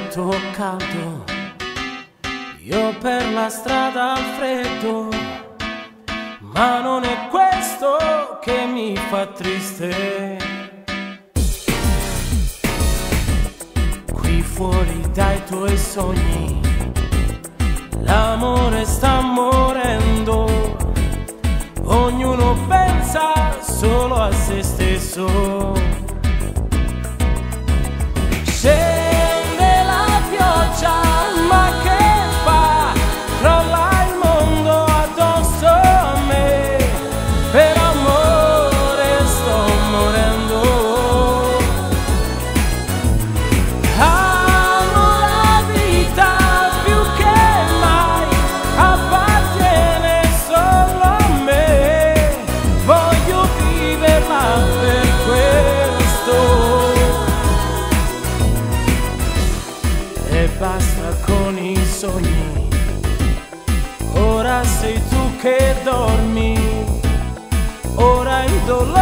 vento caldo, io per la strada al freddo, ma non è questo che mi fa triste. Qui fuori dai tuoi sogni, l'amore sta morendo, ognuno pensa solo a se stesso. Scende la pioggia, ma che fa? Crolla il mondo addosso a me, per amore sto morendo. Amo la vita più che mai, appartiene solo a me, voglio viverla per questo. E basta con i sogni, ora sei tu che dormi, ora il dolore